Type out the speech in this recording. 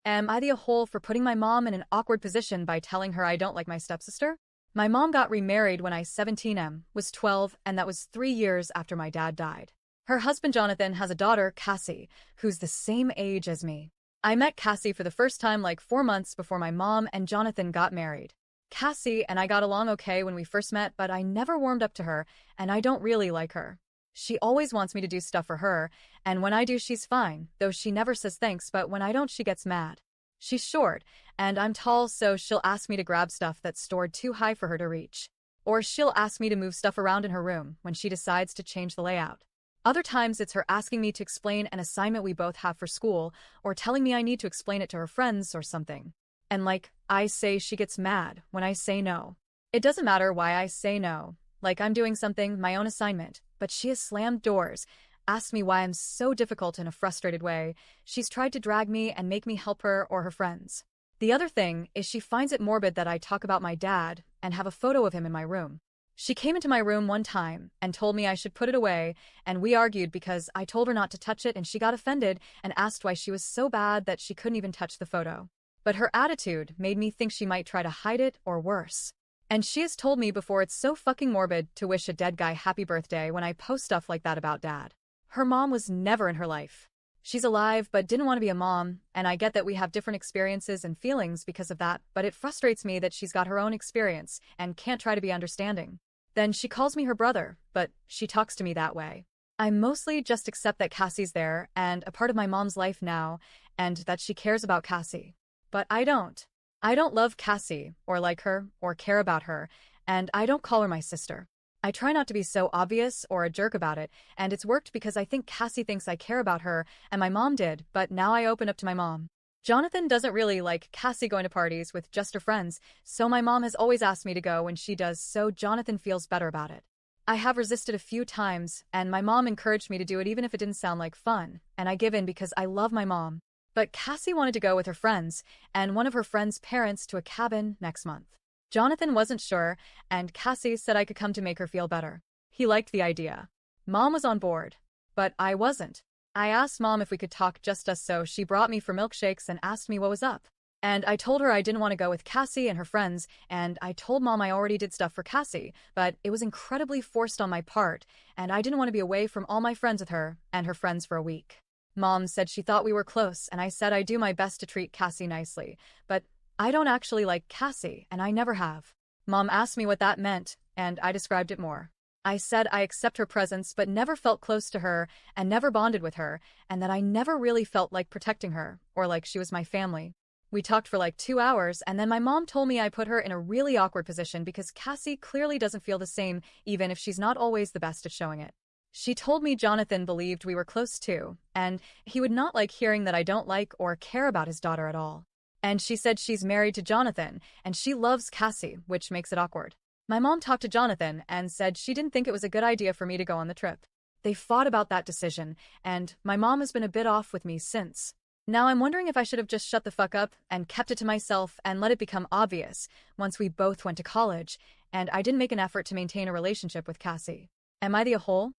Am I the a-hole for putting my mom in an awkward position by telling her I don't like my stepsister? My mom got remarried when I 17 was 12, and that was 3 years after my dad died. Her husband Jonathan has a daughter, Cassie, who's the same age as me. I met Cassie for the first time like 4 months before my mom and Jonathan got married. Cassie and I got along okay when we first met, but I never warmed up to her, and I don't really like her. She always wants me to do stuff for her, and when I do she's fine, though she never says thanks, but when I don't she gets mad. She's short, and I'm tall, so she'll ask me to grab stuff that's stored too high for her to reach. Or she'll ask me to move stuff around in her room when she decides to change the layout. Other times it's her asking me to explain an assignment we both have for school, or telling me I need to explain it to her friends or something. And like I say, she gets mad when I say no. It doesn't matter why I say no, like I'm doing something, my own assignment, but she has slammed doors, asked me why I'm so difficult in a frustrated way. She's tried to drag me and make me help her or her friends. The other thing is she finds it morbid that I talk about my dad and have a photo of him in my room. She came into my room one time and told me I should put it away, and we argued because I told her not to touch it, and she got offended and asked why she was so bad that she couldn't even touch the photo. But her attitude made me think she might try to hide it or worse. And she has told me before it's so fucking morbid to wish a dead guy happy birthday when I post stuff like that about dad. Her mom was never in her life. She's alive but didn't want to be a mom, and I get that we have different experiences and feelings because of that, but it frustrates me that she's got her own experience and can't try to be understanding. Then she calls me her brother, but she talks to me that way. I mostly just accept that Cassie's there and a part of my mom's life now, and that she cares about Cassie. But I don't. I don't love Cassie, or like her, or care about her, and I don't call her my sister. I try not to be so obvious or a jerk about it, and it's worked because I think Cassie thinks I care about her, and my mom did, but now I open up to my mom. Jonathan doesn't really like Cassie going to parties with just her friends, so my mom has always asked me to go when she does, so Jonathan feels better about it. I have resisted a few times, and my mom encouraged me to do it even if it didn't sound like fun, and I give in because I love my mom. But Cassie wanted to go with her friends, and one of her friends' parents to a cabin next month. Jonathan wasn't sure, and Cassie said I could come to make her feel better. He liked the idea. Mom was on board, but I wasn't. I asked Mom if we could talk just us, so she brought me for milkshakes and asked me what was up. And I told her I didn't want to go with Cassie and her friends, and I told Mom I already did stuff for Cassie, but it was incredibly forced on my part, and I didn't want to be away from all my friends with her and her friends for a week. Mom said she thought we were close, and I said I do my best to treat Cassie nicely, but I don't actually like Cassie, and I never have. Mom asked me what that meant, and I described it more. I said I accept her presence but never felt close to her and never bonded with her, and that I never really felt like protecting her, or like she was my family. We talked for like 2 hours, and then my mom told me I put her in a really awkward position because Cassie clearly doesn't feel the same, even if she's not always the best at showing it. She told me Jonathan believed we were close too, and he would not like hearing that I don't like or care about his daughter at all. And she said she's married to Jonathan, and she loves Cassie, which makes it awkward. My mom talked to Jonathan and said she didn't think it was a good idea for me to go on the trip. They fought about that decision, and my mom has been a bit off with me since. Now I'm wondering if I should have just shut the fuck up and kept it to myself and let it become obvious once we both went to college, and I didn't make an effort to maintain a relationship with Cassie. Am I the a-hole?